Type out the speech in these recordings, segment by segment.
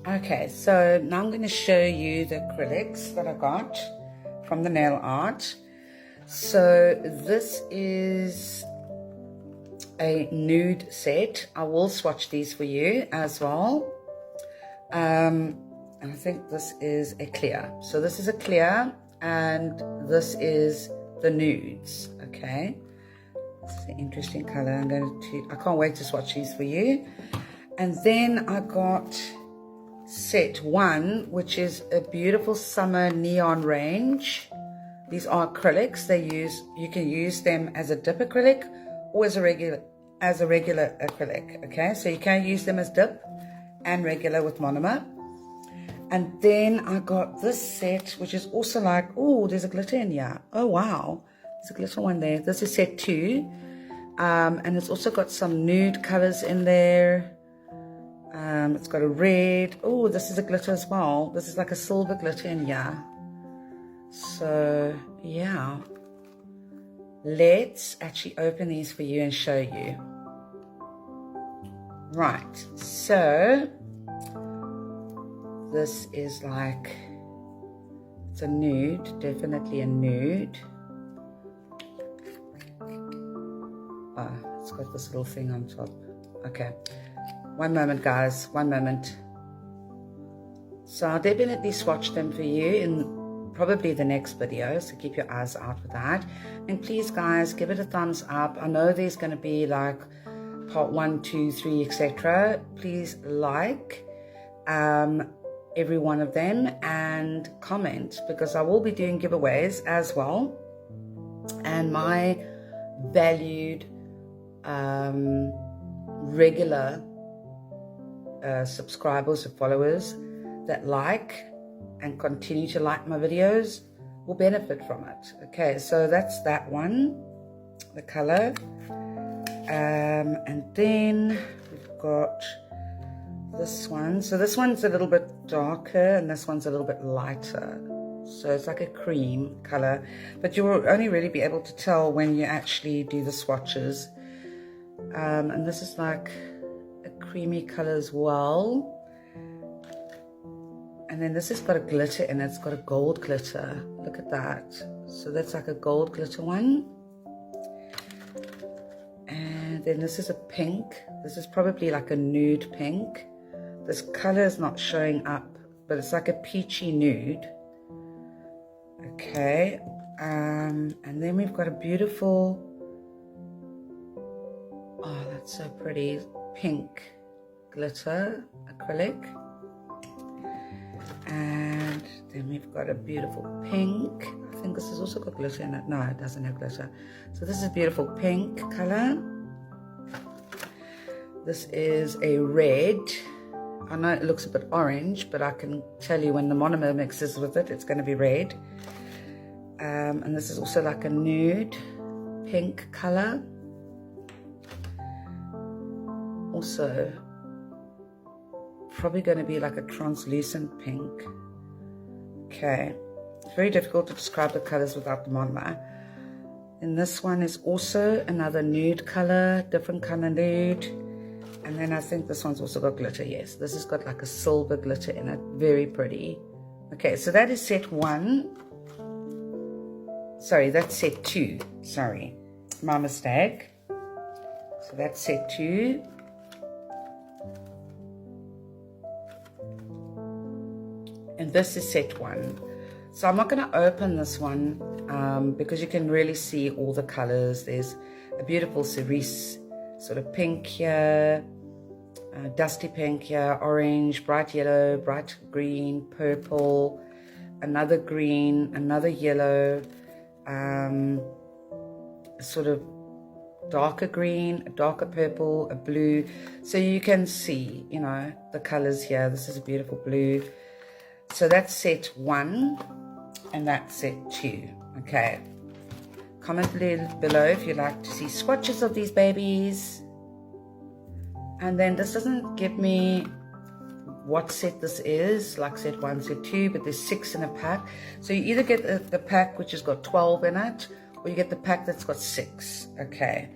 Okay, so now I'm going to show you the acrylics that I got from the nail art. So this is a nude set. I will swatch these for you as well. And I think this is a clear. So this is a clear and this is the nudes, okay? It's an interesting color. I can't wait to swatch these for you. And then I got set 1, which is a beautiful summer neon range. These are acrylics. You can use them as a dip acrylic or as a regular acrylic. Okay, so you can use them as dip and regular with monomer. And then I got this set, which is also like, oh, there's a glitter in here. Oh wow, there's a glitter one there. This is set 2, and it's also got some nude colors in there. It's got a red. Oh, this is a glitter as well. This is like a silver glitter in here. So yeah, let's actually open these for you and show you. Right, so this is like, it's a nude, definitely a nude. It's got this little thing on top. Okay, one moment guys, one moment. So I'll definitely swatch them for you in probably the next video, so keep your eyes out for that. And please guys, give it a thumbs up. I know there's going to be like part 1, 2, 3, etc. Please like every one of them and comment, because I will be doing giveaways as well. And my valued regular subscribers or followers that like and continue to like my videos will benefit from it. Okay, so that's that one, the color. And then we've got this one. So this one's a little bit darker and this one's a little bit lighter. So it's like a cream color, but you will only really be able to tell when you actually do the swatches. And this is like a creamy color as well. And then this has got a glitter in it. It's got a gold glitter. Look at that. So that's like a gold glitter one. And then this is a pink. This is probably like a nude pink. This color is not showing up, but it's like a peachy nude. Okay. And then we've got a beautiful, oh, that's so pretty, pink glitter acrylic. And then we've got a beautiful pink. I think this has also got glitter in it. No, it doesn't have glitter. So this is beautiful pink color. This is a red. I know it looks a bit orange, but I can tell you when the monomer mixes with it, it's going to be red. And this is also like a nude pink color. Also, probably going to be like a translucent pink. Okay, it's very difficult to describe the colors without the monomer. And this one is also another nude color, different color nude. And then I think this one's also got glitter. Yes, this has got like a silver glitter in it, very pretty. Okay, so that is set 1. Sorry, that's set 2. Sorry, my mistake. So that's set 2. And this is set 1. So I'm not going to open this one because you can really see all the colors. There's a beautiful cerise sort of pink here, dusty pink here, orange, bright yellow, bright green, purple, another green, another yellow, sort of darker green, a darker purple, a blue. So you can see, you know, the colors here. This is a beautiful blue. So that's set 1 and that's set 2. Okay. Comment below if you'd like to see swatches of these babies. And then this doesn't give me what set this is, like set 1, set 2, but there's 6 in a pack. So you either get the pack which has got 12 in it, or you get the pack that's got 6. Okay.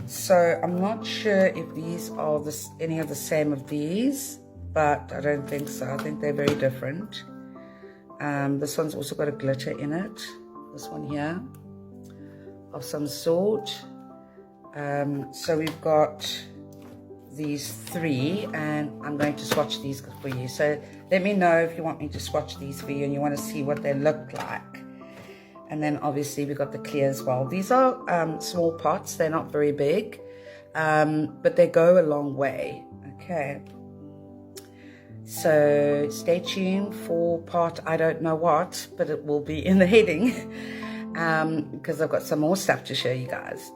So I'm not sure if these are any of the same of these. but I don't think so. I think they're very different. This one's also got a glitter in it. This one here, of some sort. So we've got these 3, and I'm going to swatch these for you. So let me know if you want me to swatch these for you and you want to see what they look like. And then obviously we got the clear as well. These are small pots, they're not very big, but they go a long way. Okay, so stay tuned for part I don't know what, but it will be in the heading, because I've got some more stuff to show you guys.